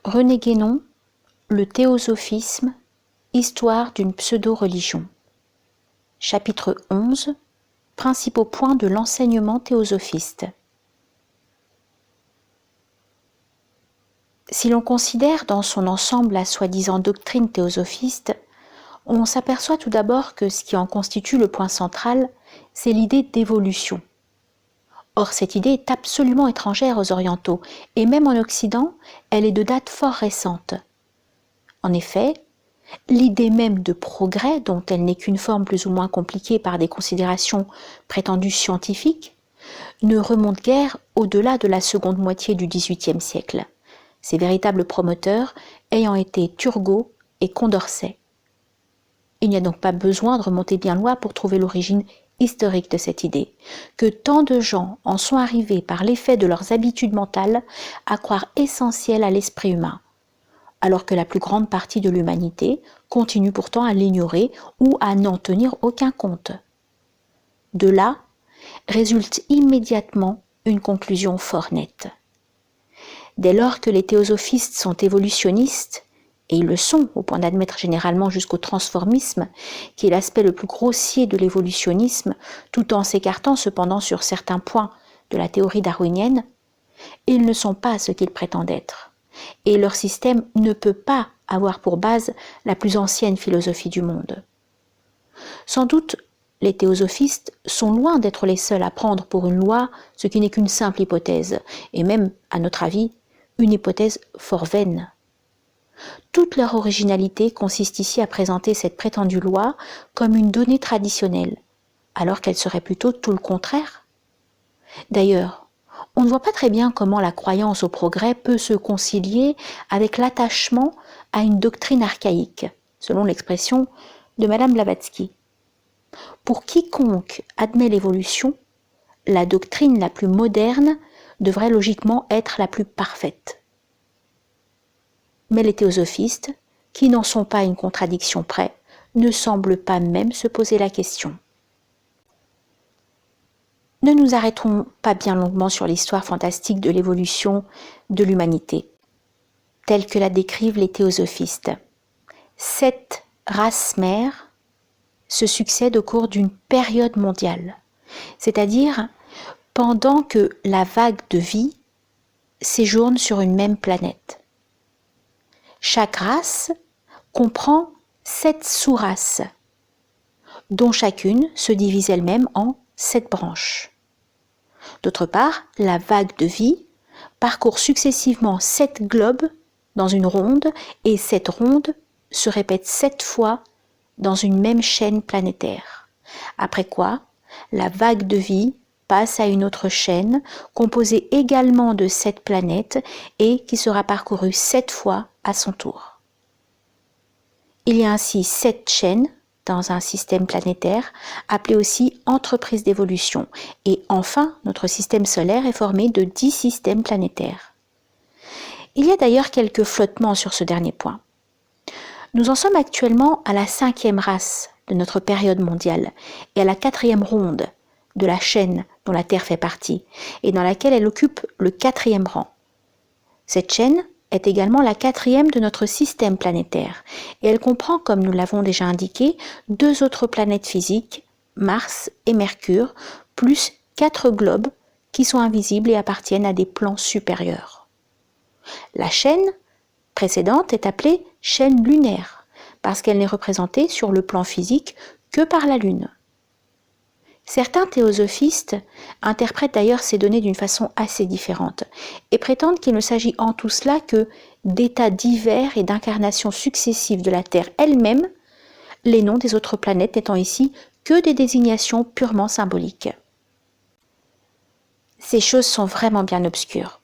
René Guénon, Le théosophisme, histoire d'une pseudo-religion. Chapitre 11, principaux points de l'enseignement théosophiste. Si l'on considère dans son ensemble la soi-disant doctrine théosophiste, on s'aperçoit tout d'abord que ce qui en constitue le point central, c'est l'idée d'évolution. Or, cette idée est absolument étrangère aux orientaux, et même en Occident, elle est de date fort récente. En effet, l'idée même de progrès, dont elle n'est qu'une forme plus ou moins compliquée par des considérations prétendues scientifiques, ne remonte guère au-delà de la seconde moitié du XVIIIe siècle, ses véritables promoteurs ayant été Turgot et Condorcet. Il n'y a donc pas besoin de remonter bien loin pour trouver l'origine historique de cette idée, que tant de gens en sont arrivés par l'effet de leurs habitudes mentales à croire essentielles à l'esprit humain, alors que la plus grande partie de l'humanité continue pourtant à l'ignorer ou à n'en tenir aucun compte. De là résulte immédiatement une conclusion fort nette. Dès lors que les théosophistes sont évolutionnistes, et ils le sont au point d'admettre généralement jusqu'au transformisme, qui est l'aspect le plus grossier de l'évolutionnisme, tout en s'écartant cependant sur certains points de la théorie darwinienne, ils ne sont pas ce qu'ils prétendent être. Et leur système ne peut pas avoir pour base la plus ancienne philosophie du monde. Sans doute, les théosophistes sont loin d'être les seuls à prendre pour une loi ce qui n'est qu'une simple hypothèse, et même, à notre avis, une hypothèse fort vaine. Toute leur originalité consiste ici à présenter cette prétendue loi comme une donnée traditionnelle, alors qu'elle serait plutôt tout le contraire. D'ailleurs, on ne voit pas très bien comment la croyance au progrès peut se concilier avec l'attachement à une doctrine archaïque, selon l'expression de Madame Blavatsky. Pour quiconque admet l'évolution, la doctrine la plus moderne devrait logiquement être la plus parfaite. Mais les théosophistes, qui n'en sont pas à une contradiction près, ne semblent pas même se poser la question. Ne nous arrêtons pas bien longuement sur l'histoire fantastique de l'évolution de l'humanité, telle que la décrivent les théosophistes. 7 races mères se succèdent au cours d'une période mondiale, c'est-à-dire pendant que la vague de vie séjourne sur une même planète. Chaque race comprend 7 sous-races, dont chacune se divise elle-même en 7 branches. D'autre part, la vague de vie parcourt successivement 7 globes dans une ronde et cette ronde se répète 7 fois dans une même chaîne planétaire. Après quoi, la vague de vie passe à une autre chaîne composée également de 7 planètes et qui sera parcourue 7 fois à son tour. Il y a ainsi 7 chaînes dans un système planétaire, appelé aussi entreprise d'évolution. Et enfin, notre système solaire est formé de 10 systèmes planétaires. Il y a d'ailleurs quelques flottements sur ce dernier point. Nous en sommes actuellement à la 5e race de notre période mondiale et à la 4e ronde de la chaîne dont la Terre fait partie et dans laquelle elle occupe le 4e rang. Cette chaîne est également la 4e de notre système planétaire et elle comprend, comme nous l'avons déjà indiqué, 2 autres planètes physiques, Mars et Mercure, plus 4 globes qui sont invisibles et appartiennent à des plans supérieurs. La chaîne précédente est appelée chaîne lunaire parce qu'elle n'est représentée sur le plan physique que par la Lune. Certains théosophistes interprètent d'ailleurs ces données d'une façon assez différente et prétendent qu'il ne s'agit en tout cela que d'états divers et d'incarnations successives de la Terre elle-même, les noms des autres planètes n'étant ici que des désignations purement symboliques. Ces choses sont vraiment bien obscures.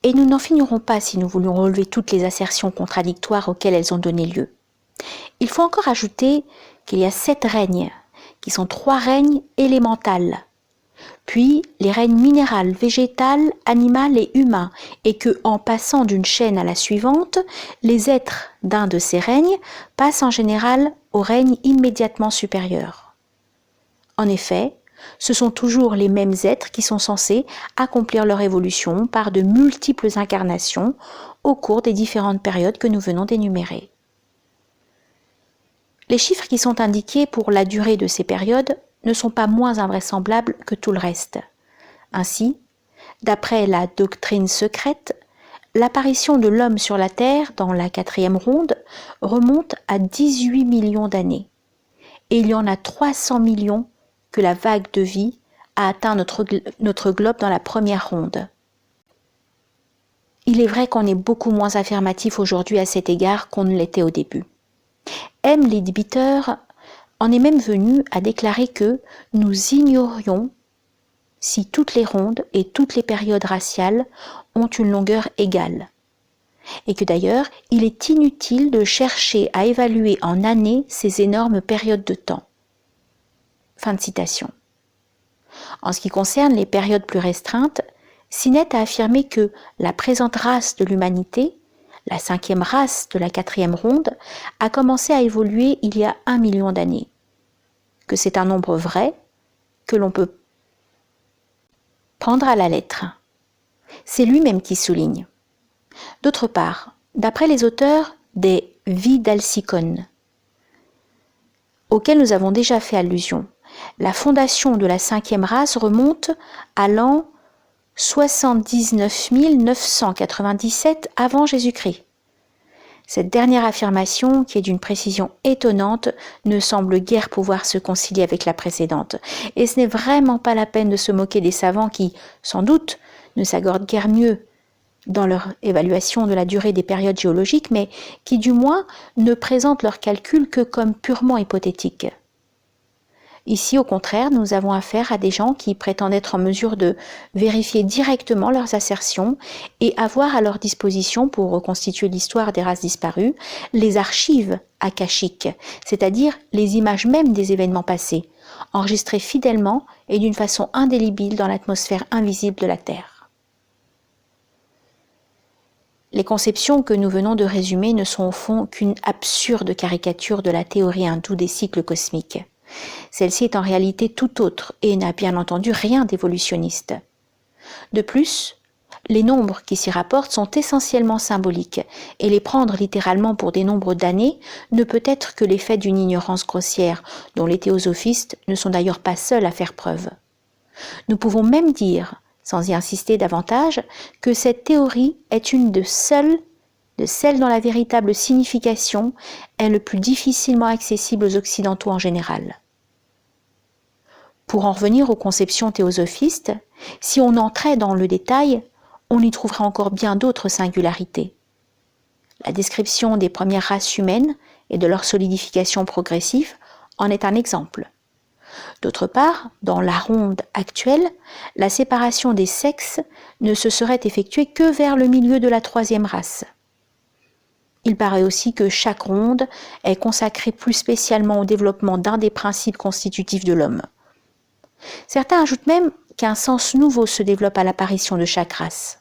Et nous n'en finirons pas si nous voulions relever toutes les assertions contradictoires auxquelles elles ont donné lieu. Il faut encore ajouter qu'il y a 7 règnes, qui sont 3 règnes élémentales, puis les règnes minéral, végétal, animal et humain, et que, en passant d'une chaîne à la suivante, les êtres d'un de ces règnes passent en général au règne immédiatement supérieur. En effet, ce sont toujours les mêmes êtres qui sont censés accomplir leur évolution par de multiples incarnations au cours des différentes périodes que nous venons d'énumérer. Les chiffres qui sont indiqués pour la durée de ces périodes ne sont pas moins invraisemblables que tout le reste. Ainsi, d'après la doctrine secrète, l'apparition de l'homme sur la Terre dans la 4e ronde remonte à 18 millions d'années. Et il y en a 300 millions que la vague de vie a atteint notre globe dans la première ronde. Il est vrai qu'on est beaucoup moins affirmatif aujourd'hui à cet égard qu'on ne l'était au début. M. Leadbeater en est même venu à déclarer que nous ignorions si toutes les rondes et toutes les périodes raciales ont une longueur égale. Et que d'ailleurs, il est inutile de chercher à évaluer en années ces énormes périodes de temps. Fin de citation. En ce qui concerne les périodes plus restreintes, Sinnett a affirmé que la présente race de l'humanité, la 5e race de la 4e ronde, a commencé à évoluer il y a 1 million d'années. Que c'est un nombre vrai, que l'on peut prendre à la lettre. C'est lui-même qui souligne. D'autre part, d'après les auteurs des Vies d'Alcyone, auxquels nous avons déjà fait allusion, la fondation de la 5e race remonte à l'an 79 997 avant Jésus-Christ. Cette dernière affirmation, qui est d'une précision étonnante, ne semble guère pouvoir se concilier avec la précédente. Et ce n'est vraiment pas la peine de se moquer des savants qui, sans doute, ne s'accordent guère mieux dans leur évaluation de la durée des périodes géologiques, mais qui du moins ne présentent leurs calculs que comme purement hypothétiques. Ici, au contraire, nous avons affaire à des gens qui prétendent être en mesure de vérifier directement leurs assertions et avoir à leur disposition, pour reconstituer l'histoire des races disparues, les archives akashiques, c'est-à-dire les images mêmes des événements passés, enregistrées fidèlement et d'une façon indélébile dans l'atmosphère invisible de la Terre. Les conceptions que nous venons de résumer ne sont au fond qu'une absurde caricature de la théorie hindoue des cycles cosmiques. Celle-ci est en réalité tout autre et n'a bien entendu rien d'évolutionniste. De plus, les nombres qui s'y rapportent sont essentiellement symboliques et les prendre littéralement pour des nombres d'années ne peut être que l'effet d'une ignorance grossière dont les théosophistes ne sont d'ailleurs pas seuls à faire preuve. Nous pouvons même dire, sans y insister davantage, que cette théorie est une de celles dont la véritable signification est le plus difficilement accessible aux occidentaux en général. Pour en revenir aux conceptions théosophistes, si on entrait dans le détail, on y trouverait encore bien d'autres singularités. La description des premières races humaines et de leur solidification progressive en est un exemple. D'autre part, dans la ronde actuelle, la séparation des sexes ne se serait effectuée que vers le milieu de la 3e race. Il paraît aussi que chaque ronde est consacrée plus spécialement au développement d'un des principes constitutifs de l'homme. Certains ajoutent même qu'un sens nouveau se développe à l'apparition de chaque race.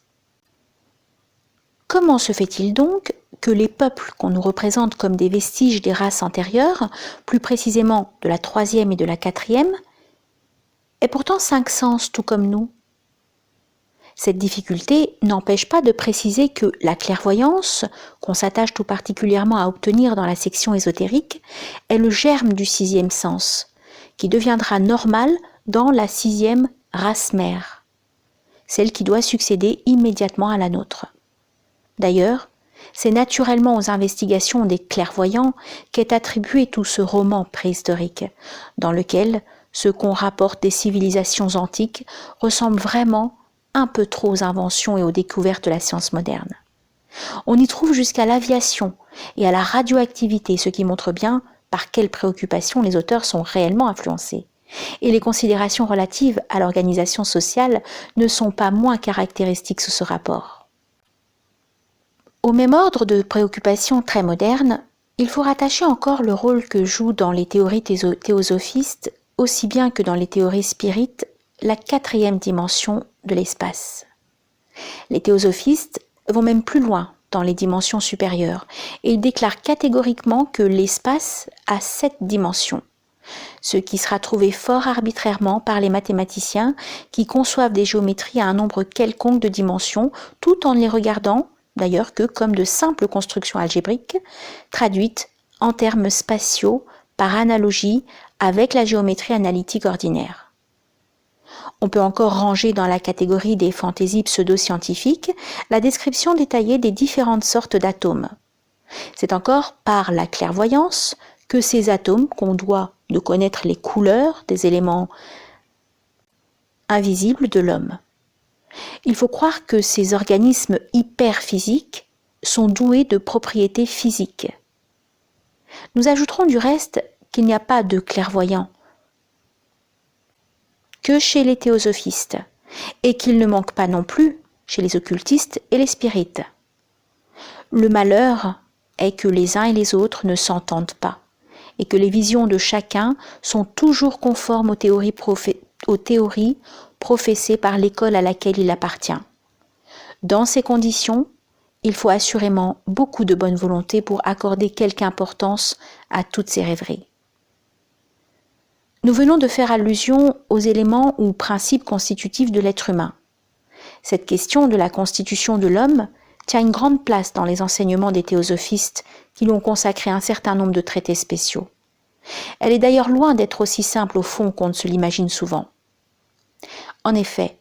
Comment se fait-il donc que les peuples qu'on nous représente comme des vestiges des races antérieures, plus précisément de la 3e et de la 4e, aient pourtant 5 sens tout comme nous ? Cette difficulté n'empêche pas de préciser que la clairvoyance, qu'on s'attache tout particulièrement à obtenir dans la section ésotérique, est le germe du 6e sens, qui deviendra normal dans la 6e race mère, celle qui doit succéder immédiatement à la nôtre. D'ailleurs, c'est naturellement aux investigations des clairvoyants qu'est attribué tout ce roman préhistorique, dans lequel ce qu'on rapporte des civilisations antiques ressemble vraiment un peu trop aux inventions et aux découvertes de la science moderne. On y trouve jusqu'à l'aviation et à la radioactivité, ce qui montre bien par quelles préoccupations les auteurs sont réellement influencés. Et les considérations relatives à l'organisation sociale ne sont pas moins caractéristiques sous ce rapport. Au même ordre de préoccupations très modernes, il faut rattacher encore le rôle que joue dans les théories théosophistes, aussi bien que dans les théories spirites, la 4e dimension de l'espace. Les théosophistes vont même plus loin dans les dimensions supérieures et ils déclarent catégoriquement que l'espace a 7 dimensions, ce qui sera trouvé fort arbitrairement par les mathématiciens qui conçoivent des géométries à un nombre quelconque de dimensions, tout en ne les regardant d'ailleurs que comme de simples constructions algébriques, traduites en termes spatiaux par analogie avec la géométrie analytique ordinaire. On peut encore ranger dans la catégorie des fantaisies pseudo-scientifiques la description détaillée des différentes sortes d'atomes. C'est encore par la clairvoyance que ces atomes qu'on doit de connaître les couleurs des éléments invisibles de l'homme. Il faut croire que ces organismes hyperphysiques sont doués de propriétés physiques. Nous ajouterons du reste qu'il n'y a pas de clairvoyants que chez les théosophistes et qu'il ne manque pas non plus chez les occultistes et les spirites. Le malheur est que les uns et les autres ne s'entendent pas et que les visions de chacun sont toujours conformes aux théories professées par l'école à laquelle il appartient. Dans ces conditions, il faut assurément beaucoup de bonne volonté pour accorder quelque importance à toutes ces rêveries. Nous venons de faire allusion aux éléments ou principes constitutifs de l'être humain. Cette question de la constitution de l'homme tient une grande place dans les enseignements des théosophistes qui lui ont consacré un certain nombre de traités spéciaux. Elle est d'ailleurs loin d'être aussi simple au fond qu'on ne se l'imagine souvent. En effet,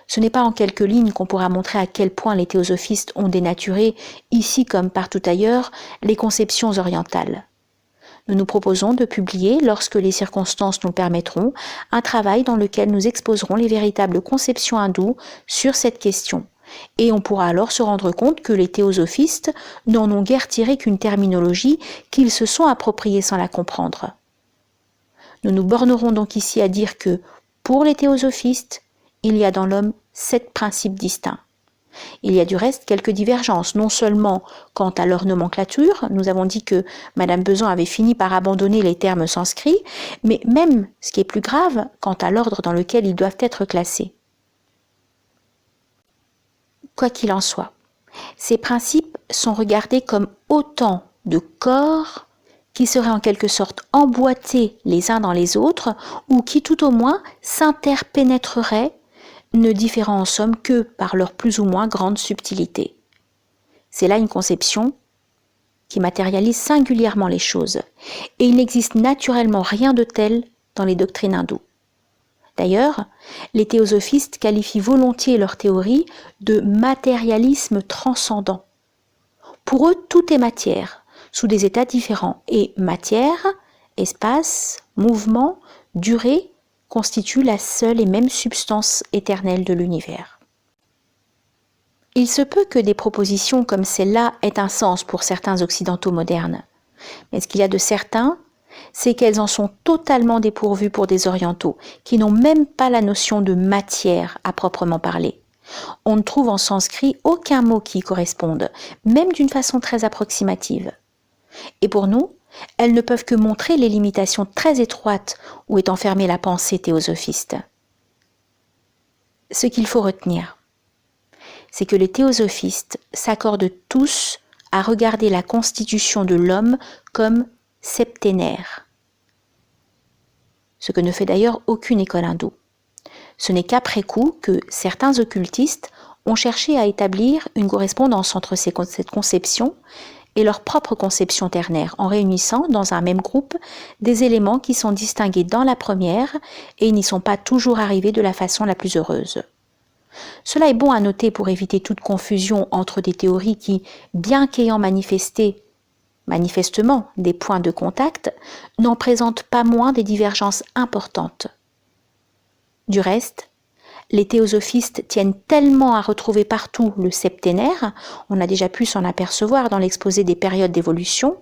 ce n'est pas en quelques lignes qu'on pourra montrer à quel point les théosophistes ont dénaturé, ici comme partout ailleurs, les conceptions orientales. Nous nous proposons de publier, lorsque les circonstances nous le permettront, un travail dans lequel nous exposerons les véritables conceptions hindoues sur cette question. Et on pourra alors se rendre compte que les théosophistes n'en ont guère tiré qu'une terminologie qu'ils se sont appropriée sans la comprendre. Nous nous bornerons donc ici à dire que, pour les théosophistes, il y a dans l'homme 7 principes distincts. Il y a du reste quelques divergences, non seulement quant à leur nomenclature, nous avons dit que Madame Besan avait fini par abandonner les termes sanscrits, mais même, ce qui est plus grave, quant à l'ordre dans lequel ils doivent être classés. Quoi qu'il en soit, ces principes sont regardés comme autant de corps qui seraient en quelque sorte emboîtés les uns dans les autres ou qui tout au moins s'interpénétreraient, ne différant en somme que par leur plus ou moins grande subtilité. C'est là une conception qui matérialise singulièrement les choses, et il n'existe naturellement rien de tel dans les doctrines hindoues. D'ailleurs, les théosophistes qualifient volontiers leur théorie de matérialisme transcendant. Pour eux, tout est matière, sous des états différents, et matière, espace, mouvement, durée, constituent la seule et même substance éternelle de l'univers. Il se peut que des propositions comme celle-là aient un sens pour certains occidentaux modernes, mais ce qu'il y a de certain, c'est qu'elles en sont totalement dépourvues pour des orientaux, qui n'ont même pas la notion de matière à proprement parler. On ne trouve en sanskrit aucun mot qui y corresponde, même d'une façon très approximative. Et pour nous, elles ne peuvent que montrer les limitations très étroites où est enfermée la pensée théosophiste. Ce qu'il faut retenir, c'est que les théosophistes s'accordent tous à regarder la constitution de l'homme comme septénaire, ce que ne fait d'ailleurs aucune école hindoue. Ce n'est qu'après coup que certains occultistes ont cherché à établir une correspondance entre cette conception et leur propre conception ternaire, en réunissant dans un même groupe des éléments qui sont distingués dans la première et n'y sont pas toujours arrivés de la façon la plus heureuse. Cela est bon à noter pour éviter toute confusion entre des théories qui, bien qu'ayant manifestement des points de contact, n'en présentent pas moins des divergences importantes. Du reste, les théosophistes tiennent tellement à retrouver partout le septénaire, on a déjà pu s'en apercevoir dans l'exposé des périodes d'évolution,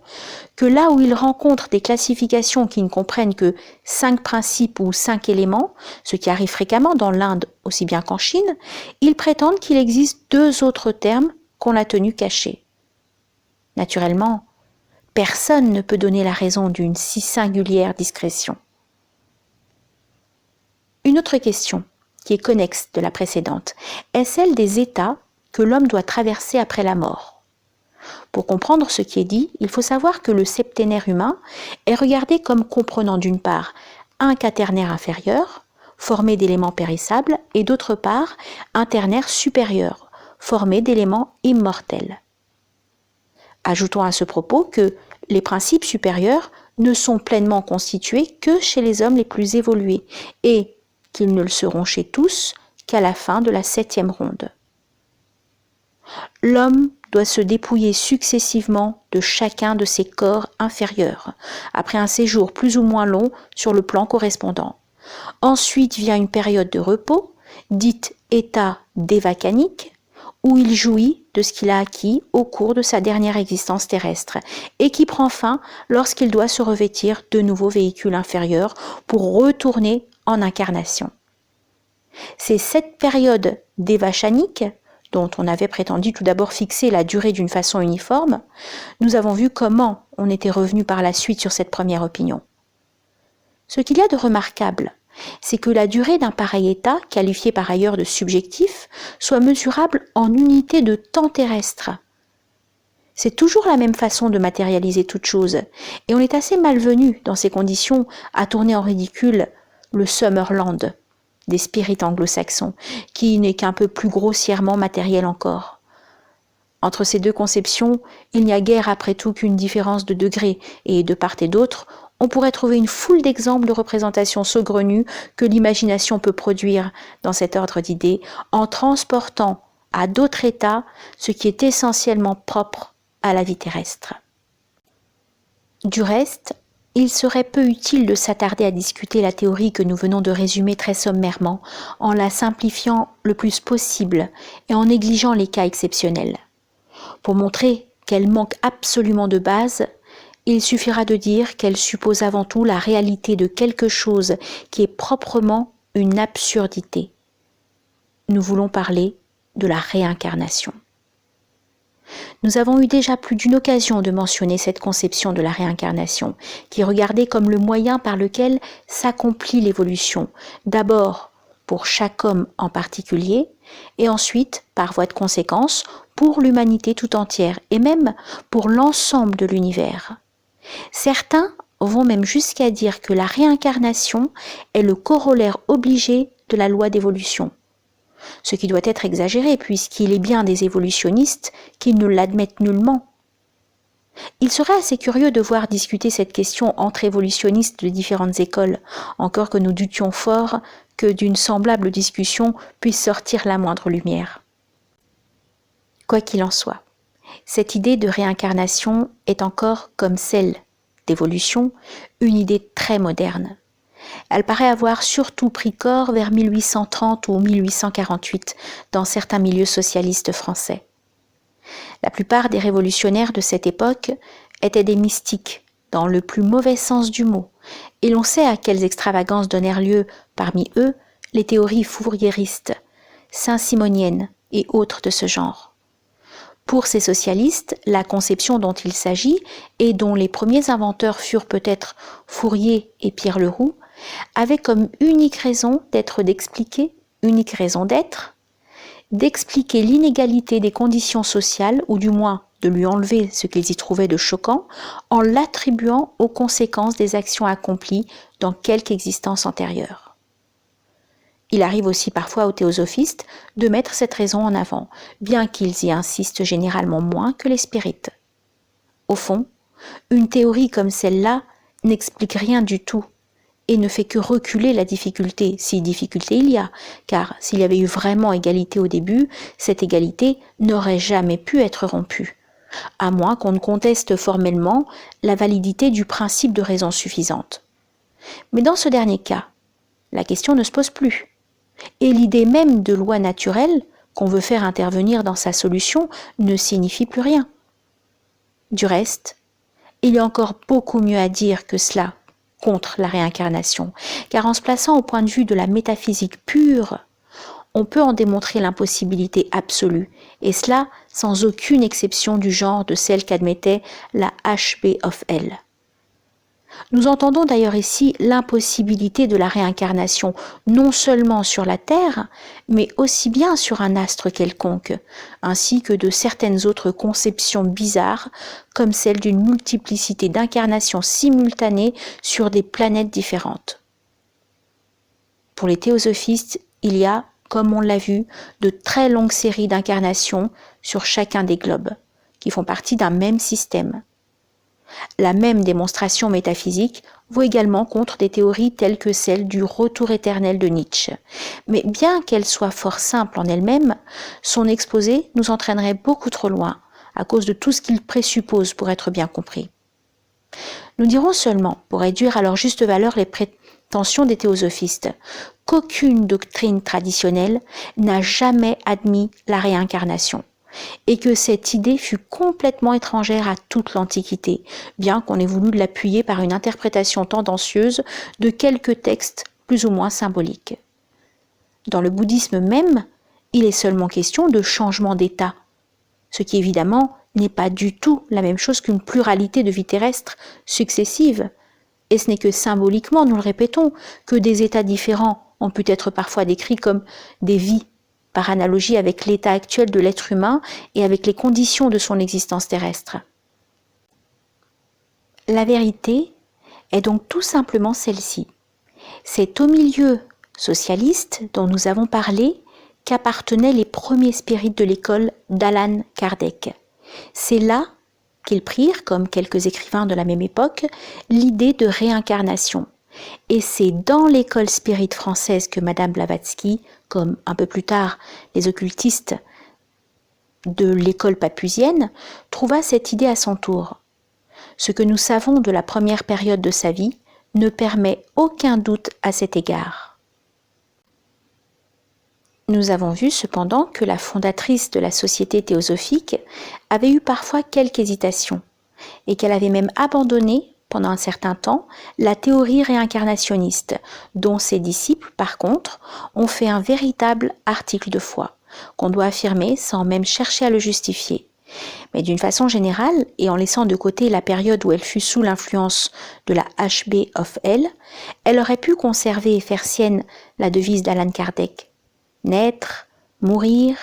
que là où ils rencontrent des classifications qui ne comprennent que 5 principes ou 5 éléments, ce qui arrive fréquemment dans l'Inde aussi bien qu'en Chine, ils prétendent qu'il existe 2 autres termes qu'on a tenus cachés. Naturellement, personne ne peut donner la raison d'une si singulière discrétion. Une autre question, qui est connexe de la précédente, est celle des états que l'homme doit traverser après la mort. Pour comprendre ce qui est dit, il faut savoir que le septénaire humain est regardé comme comprenant d'une part un quaternaire inférieur, formé d'éléments périssables, et d'autre part un ternaire supérieur, formé d'éléments immortels. Ajoutons à ce propos que les principes supérieurs ne sont pleinement constitués que chez les hommes les plus évolués et qu'ils ne le seront chez tous qu'à la fin de la 7e ronde. L'homme doit se dépouiller successivement de chacun de ses corps inférieurs, après un séjour plus ou moins long sur le plan correspondant. Ensuite vient une période de repos, dite état dévacanique, où il jouit de ce qu'il a acquis au cours de sa dernière existence terrestre, et qui prend fin lorsqu'il doit se revêtir de nouveaux véhicules inférieurs pour retourner en incarnation. C'est cette période dévachanique, dont on avait prétendu tout d'abord fixer la durée d'une façon uniforme, nous avons vu comment on était revenu par la suite sur cette première opinion. Ce qu'il y a de remarquable, c'est que la durée d'un pareil état, qualifié par ailleurs de subjectif, soit mesurable en unité de temps terrestre. C'est toujours la même façon de matérialiser toute chose, et on est assez malvenu dans ces conditions à tourner en ridicule le Summerland des spirites anglo-saxons, qui n'est qu'un peu plus grossièrement matériel encore. Entre ces deux conceptions, il n'y a guère après tout qu'une différence de degré, et de part et d'autre, on pourrait trouver une foule d'exemples de représentations saugrenues que l'imagination peut produire dans cet ordre d'idées, en transportant à d'autres états ce qui est essentiellement propre à la vie terrestre. Du reste, il serait peu utile de s'attarder à discuter la théorie que nous venons de résumer très sommairement, en la simplifiant le plus possible et en négligeant les cas exceptionnels. Pour montrer qu'elle manque absolument de base, il suffira de dire qu'elle suppose avant tout la réalité de quelque chose qui est proprement une absurdité. Nous voulons parler de la réincarnation. Nous avons eu déjà plus d'une occasion de mentionner cette conception de la réincarnation, qui est regardée comme le moyen par lequel s'accomplit l'évolution, d'abord pour chaque homme en particulier, et ensuite, par voie de conséquence, pour l'humanité tout entière, et même pour l'ensemble de l'univers. Certains vont même jusqu'à dire que la réincarnation est le corollaire obligé de la loi d'évolution. Ce qui doit être exagéré puisqu'il est bien des évolutionnistes qui ne l'admettent nullement. Il serait assez curieux de voir discuter cette question entre évolutionnistes de différentes écoles, encore que nous doutions fort que d'une semblable discussion puisse sortir la moindre lumière. Quoi qu'il en soit, cette idée de réincarnation est encore, comme celle d'évolution, une idée très moderne. Elle paraît avoir surtout pris corps vers 1830 ou 1848 dans certains milieux socialistes français. La plupart des révolutionnaires de cette époque étaient des mystiques, dans le plus mauvais sens du mot, et l'on sait à quelles extravagances donnèrent lieu, parmi eux, les théories fouriéristes, saint-simoniennes et autres de ce genre. Pour ces socialistes, la conception dont il s'agit, et dont les premiers inventeurs furent peut-être Fourier et Pierre Leroux, avait comme unique raison d'être d'expliquer, unique raison d'être, d'expliquer l'inégalité des conditions sociales, ou du moins de lui enlever ce qu'ils y trouvaient de choquant, en l'attribuant aux conséquences des actions accomplies dans quelque existence antérieure. Il arrive aussi parfois aux théosophistes de mettre cette raison en avant, bien qu'ils y insistent généralement moins que les spirites. Au fond, une théorie comme celle-là n'explique rien du tout et ne fait que reculer la difficulté, si difficulté il y a, car s'il y avait eu vraiment égalité au début, cette égalité n'aurait jamais pu être rompue, à moins qu'on ne conteste formellement la validité du principe de raison suffisante. Mais dans ce dernier cas, la question ne se pose plus, et l'idée même de loi naturelle qu'on veut faire intervenir dans sa solution ne signifie plus rien. Du reste, il y a encore beaucoup mieux à dire que cela contre la réincarnation, car en se plaçant au point de vue de la métaphysique pure, on peut en démontrer l'impossibilité absolue, et cela sans aucune exception du genre de celle qu'admettait la H.B. of L. Nous entendons d'ailleurs ici l'impossibilité de la réincarnation, non seulement sur la Terre, mais aussi bien sur un astre quelconque, ainsi que de certaines autres conceptions bizarres, comme celle d'une multiplicité d'incarnations simultanées sur des planètes différentes. Pour les théosophistes, il y a, comme on l'a vu, de très longues séries d'incarnations sur chacun des globes, qui font partie d'un même système. La même démonstration métaphysique vaut également contre des théories telles que celle du retour éternel de Nietzsche. Mais bien qu'elle soit fort simple en elle-même, son exposé nous entraînerait beaucoup trop loin, à cause de tout ce qu'il présuppose pour être bien compris. Nous dirons seulement, pour réduire à leur juste valeur les prétentions des théosophistes, qu'aucune doctrine traditionnelle n'a jamais admis la réincarnation, et que cette idée fut complètement étrangère à toute l'Antiquité, bien qu'on ait voulu l'appuyer par une interprétation tendancieuse de quelques textes plus ou moins symboliques. Dans le bouddhisme même, il est seulement question de changement d'état, ce qui évidemment n'est pas du tout la même chose qu'une pluralité de vies terrestres successives, et ce n'est que symboliquement, nous le répétons, que des états différents ont pu être parfois décrits comme des vies, par analogie avec l'état actuel de l'être humain et avec les conditions de son existence terrestre. La vérité est donc tout simplement celle-ci. C'est au milieu socialiste dont nous avons parlé qu'appartenaient les premiers spirites de l'école d'Allan Kardec. C'est là qu'ils prirent, comme quelques écrivains de la même époque, l'idée de réincarnation. Et c'est dans l'école spirite française que Madame Blavatsky, comme un peu plus tard les occultistes de l'école papusienne, trouva cette idée à son tour. Ce que nous savons de la première période de sa vie ne permet aucun doute à cet égard. Nous avons vu cependant que la fondatrice de la Société théosophique avait eu parfois quelques hésitations et qu'elle avait même abandonné pendant un certain temps la théorie réincarnationniste, dont ses disciples, par contre, ont fait un véritable article de foi, qu'on doit affirmer sans même chercher à le justifier. Mais d'une façon générale, et en laissant de côté la période où elle fut sous l'influence de la HB of L, elle aurait pu conserver et faire sienne la devise d'Allan Kardec. Naître, mourir,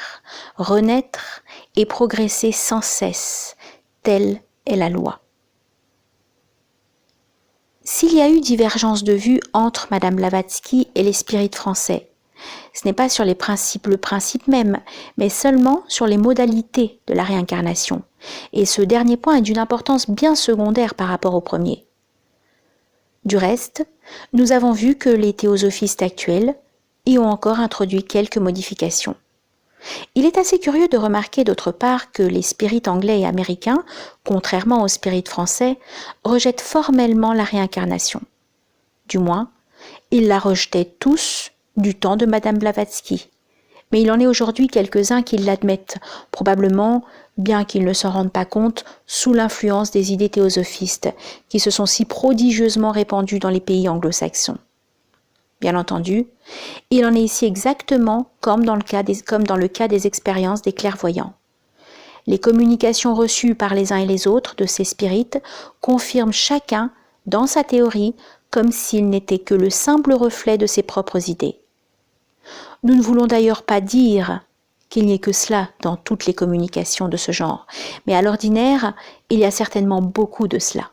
renaître et progresser sans cesse, telle est la loi. S'il y a eu divergence de vue entre Madame Blavatsky et les spirites français, ce n'est pas sur le principe même, mais seulement sur les modalités de la réincarnation. Et ce dernier point est d'une importance bien secondaire par rapport au premier. Du reste, nous avons vu que les théosophistes actuels y ont encore introduit quelques modifications. Il est assez curieux de remarquer d'autre part que les spirites anglais et américains, contrairement aux spirites français, rejettent formellement la réincarnation. Du moins, ils la rejetaient tous du temps de Madame Blavatsky. Mais il en est aujourd'hui quelques-uns qui l'admettent, probablement, bien qu'ils ne s'en rendent pas compte, sous l'influence des idées théosophistes, qui se sont si prodigieusement répandues dans les pays anglo-saxons. Bien entendu, il en est ici exactement comme dans le cas des expériences des clairvoyants. Les communications reçues par les uns et les autres de ces spirites confirment chacun, dans sa théorie, comme s'il n'était que le simple reflet de ses propres idées. Nous ne voulons d'ailleurs pas dire qu'il n'y ait que cela dans toutes les communications de ce genre, mais à l'ordinaire, il y a certainement beaucoup de cela.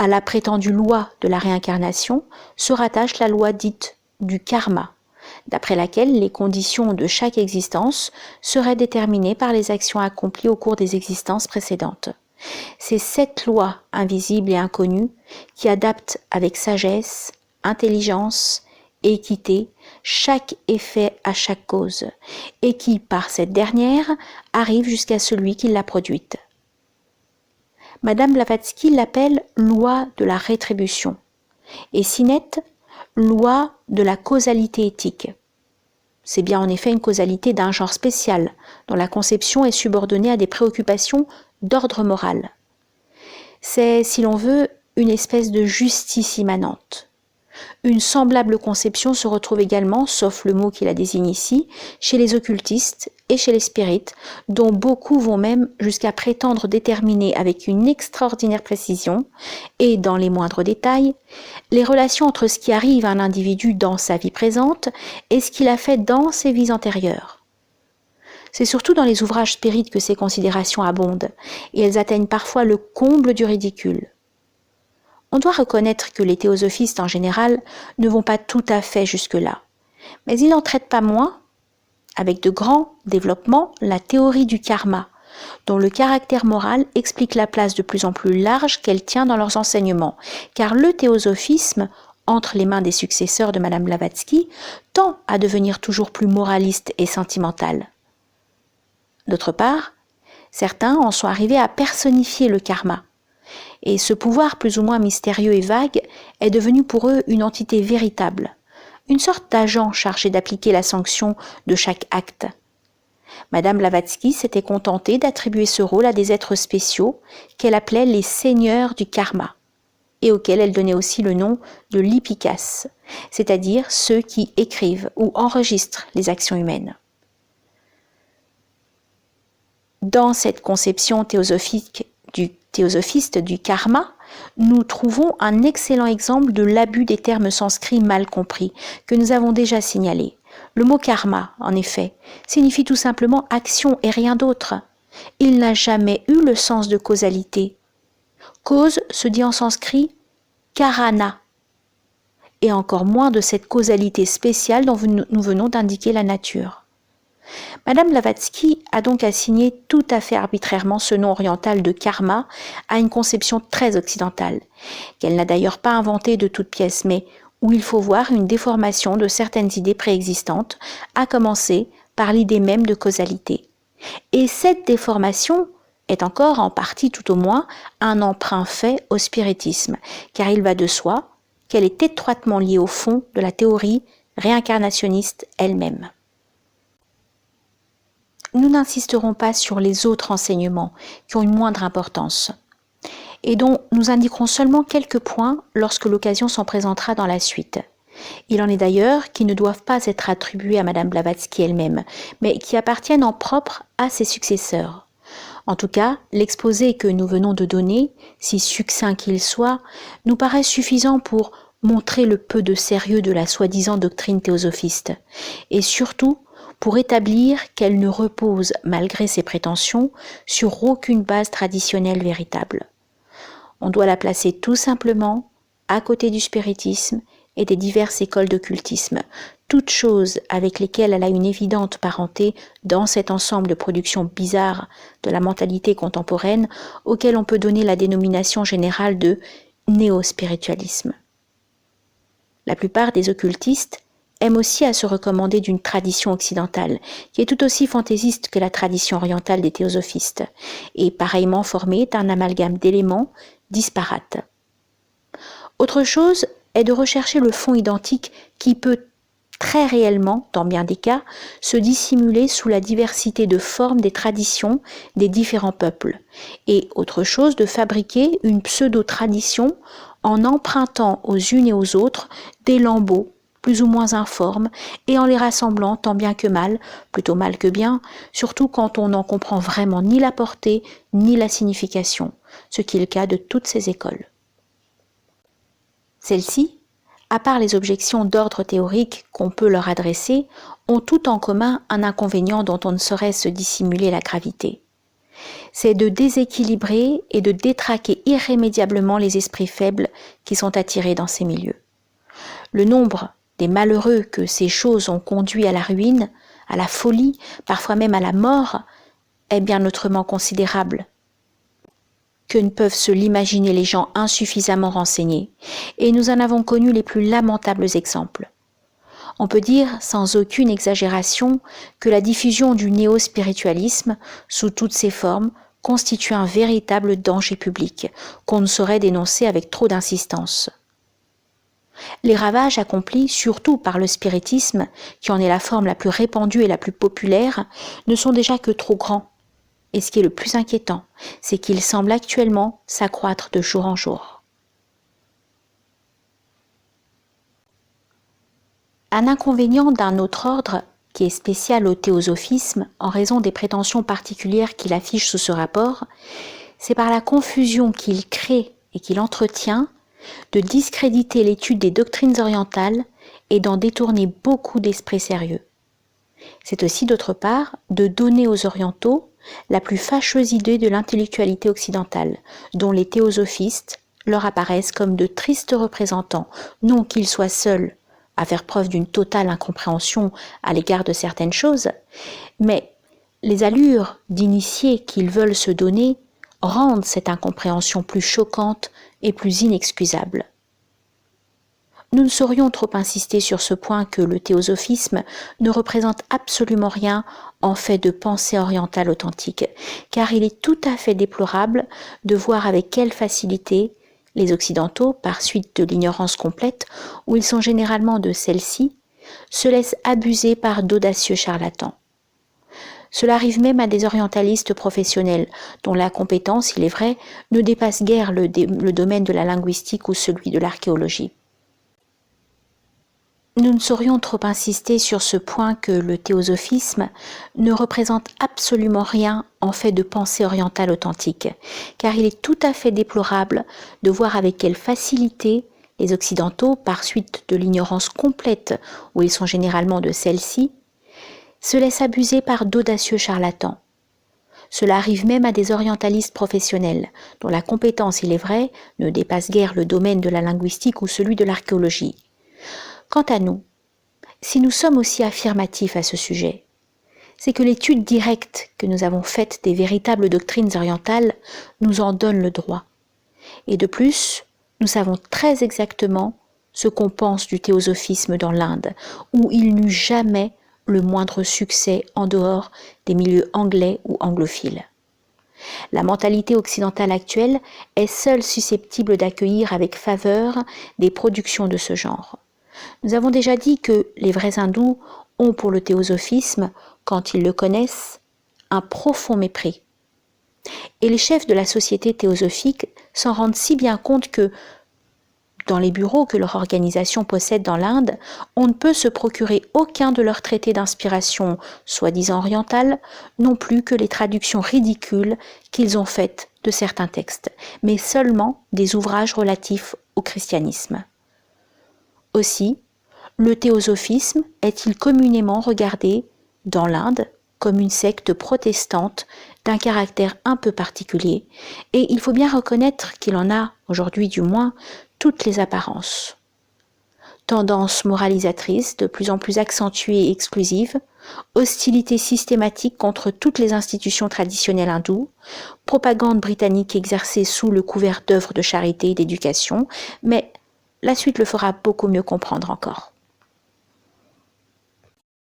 À la prétendue loi de la réincarnation se rattache la loi dite du karma, d'après laquelle les conditions de chaque existence seraient déterminées par les actions accomplies au cours des existences précédentes. C'est cette loi invisible et inconnue qui adapte avec sagesse, intelligence et équité chaque effet à chaque cause, et qui, par cette dernière, arrive jusqu'à celui qui l'a produite. Madame Blavatsky l'appelle loi de la rétribution, et Sinnett, loi de la causalité éthique. C'est bien en effet une causalité d'un genre spécial, dont la conception est subordonnée à des préoccupations d'ordre moral. C'est, si l'on veut, une espèce de justice immanente. Une semblable conception se retrouve également, sauf le mot qui la désigne ici, chez les occultistes et chez les spirites, dont beaucoup vont même jusqu'à prétendre déterminer avec une extraordinaire précision, et dans les moindres détails, les relations entre ce qui arrive à un individu dans sa vie présente et ce qu'il a fait dans ses vies antérieures. C'est surtout dans les ouvrages spirites que ces considérations abondent, et elles atteignent parfois le comble du ridicule. On doit reconnaître que les théosophistes en général ne vont pas tout à fait jusque-là, mais ils n'en traitent pas moins, avec de grands développements, la théorie du karma, dont le caractère moral explique la place de plus en plus large qu'elle tient dans leurs enseignements, car le théosophisme, entre les mains des successeurs de Madame Blavatsky, tend à devenir toujours plus moraliste et sentimental. D'autre part, certains en sont arrivés à personnifier le karma, et ce pouvoir plus ou moins mystérieux et vague est devenu pour eux une entité véritable, une sorte d'agent chargé d'appliquer la sanction de chaque acte. Madame Blavatsky s'était contentée d'attribuer ce rôle à des êtres spéciaux qu'elle appelait les seigneurs du karma, et auxquels elle donnait aussi le nom de lipikas, c'est-à-dire ceux qui écrivent ou enregistrent les actions humaines. Dans cette conception théosophiste du karma, nous trouvons un excellent exemple de l'abus des termes sanscrits mal compris, que nous avons déjà signalé. Le mot karma, en effet, signifie tout simplement action et rien d'autre. Il n'a jamais eu le sens de causalité. Cause se dit en sanskrit karana, et encore moins de cette causalité spéciale dont nous venons d'indiquer la nature. Madame Blavatsky a donc assigné tout à fait arbitrairement ce nom oriental de karma à une conception très occidentale, qu'elle n'a d'ailleurs pas inventée de toutes pièces, mais où il faut voir une déformation de certaines idées préexistantes, à commencer par l'idée même de causalité. Et cette déformation est encore, en partie tout au moins, un emprunt fait au spiritisme, car il va de soi qu'elle est étroitement liée au fond de la théorie réincarnationniste elle-même. Nous n'insisterons pas sur les autres enseignements qui ont une moindre importance et dont nous indiquerons seulement quelques points lorsque l'occasion s'en présentera dans la suite. Il en est d'ailleurs qui ne doivent pas être attribués à Madame Blavatsky elle-même, mais qui appartiennent en propre à ses successeurs. En tout cas, l'exposé que nous venons de donner, si succinct qu'il soit, nous paraît suffisant pour montrer le peu de sérieux de la soi-disant doctrine théosophiste, et surtout pour établir qu'elle ne repose, malgré ses prétentions, sur aucune base traditionnelle véritable. On doit la placer tout simplement à côté du spiritisme et des diverses écoles d'occultisme, toutes choses avec lesquelles elle a une évidente parenté dans cet ensemble de productions bizarres de la mentalité contemporaine auquel on peut donner la dénomination générale de néo-spiritualisme. La plupart des occultistes aiment aussi à se recommander d'une tradition occidentale, qui est tout aussi fantaisiste que la tradition orientale des théosophistes, et pareillement formée d'un amalgame d'éléments disparates. Autre chose est de rechercher le fond identique qui peut très réellement, dans bien des cas, se dissimuler sous la diversité de formes des traditions des différents peuples, et autre chose de fabriquer une pseudo-tradition en empruntant aux unes et aux autres des lambeaux plus ou moins informes, et en les rassemblant tant bien que mal, plutôt mal que bien, surtout quand on n'en comprend vraiment ni la portée ni la signification, ce qui est le cas de toutes ces écoles. Celles-ci, à part les objections d'ordre théorique qu'on peut leur adresser, ont tout en commun un inconvénient dont on ne saurait se dissimuler la gravité. C'est de déséquilibrer et de détraquer irrémédiablement les esprits faibles qui sont attirés dans ces milieux. Le nombre des malheureux que ces choses ont conduit à la ruine, à la folie, parfois même à la mort, est bien autrement considérable que ne peuvent se l'imaginer les gens insuffisamment renseignés, et nous en avons connu les plus lamentables exemples. On peut dire, sans aucune exagération, que la diffusion du néo-spiritualisme, sous toutes ses formes, constitue un véritable danger public, qu'on ne saurait dénoncer avec trop d'insistance. Les ravages accomplis, surtout par le spiritisme, qui en est la forme la plus répandue et la plus populaire, ne sont déjà que trop grands. Et ce qui est le plus inquiétant, c'est qu'il semble actuellement s'accroître de jour en jour. Un inconvénient d'un autre ordre, qui est spécial au théosophisme en raison des prétentions particulières qu'il affiche sous ce rapport, c'est par la confusion qu'il crée et qu'il entretient de discréditer l'étude des doctrines orientales et d'en détourner beaucoup d'esprits sérieux. C'est aussi d'autre part de donner aux orientaux la plus fâcheuse idée de l'intellectualité occidentale, dont les théosophistes leur apparaissent comme de tristes représentants, non qu'ils soient seuls à faire preuve d'une totale incompréhension à l'égard de certaines choses, mais les allures d'initiés qu'ils veulent se donner rendent cette incompréhension plus choquante et plus inexcusable. Nous ne saurions trop insister sur ce point que le théosophisme ne représente absolument rien en fait de pensée orientale authentique, car il est tout à fait déplorable de voir avec quelle facilité les Occidentaux, par suite de l'ignorance complète, où ils sont généralement de celle-ci, se laissent abuser par d'audacieux charlatans. Cela arrive même à des orientalistes professionnels, dont la compétence, il est vrai, ne dépasse guère le domaine de la linguistique ou celui de l'archéologie. Nous ne saurions trop insister sur ce point que le théosophisme ne représente absolument rien en fait de pensée orientale authentique, car il est tout à fait déplorable de voir avec quelle facilité les Occidentaux, par suite de l'ignorance complète où ils sont généralement de celle-ci, se laissent abuser par d'audacieux charlatans. Cela arrive même à des orientalistes professionnels, dont la compétence, il est vrai, ne dépasse guère le domaine de la linguistique ou celui de l'archéologie. Quant à nous, si nous sommes aussi affirmatifs à ce sujet, c'est que l'étude directe que nous avons faite des véritables doctrines orientales nous en donne le droit. Et de plus, nous savons très exactement ce qu'on pense du théosophisme dans l'Inde, où il n'eut jamais le moindre succès en dehors des milieux anglais ou anglophiles. La mentalité occidentale actuelle est seule susceptible d'accueillir avec faveur des productions de ce genre. Nous avons déjà dit que les vrais hindous ont pour le théosophisme, quand ils le connaissent, un profond mépris. Et les chefs de la société théosophique s'en rendent si bien compte que, dans les bureaux que leur organisation possède dans l'Inde, on ne peut se procurer aucun de leurs traités d'inspiration, soi-disant orientale, non plus que les traductions ridicules qu'ils ont faites de certains textes, mais seulement des ouvrages relatifs au christianisme. Aussi, le théosophisme est-il communément regardé, dans l'Inde, comme une secte protestante d'un caractère un peu particulier, et il faut bien reconnaître qu'il en a, aujourd'hui du moins, toutes les apparences. Tendance moralisatrice de plus en plus accentuée et exclusive, hostilité systématique contre toutes les institutions traditionnelles hindoues, propagande britannique exercée sous le couvert d'œuvres de charité et d'éducation, mais la suite le fera beaucoup mieux comprendre encore.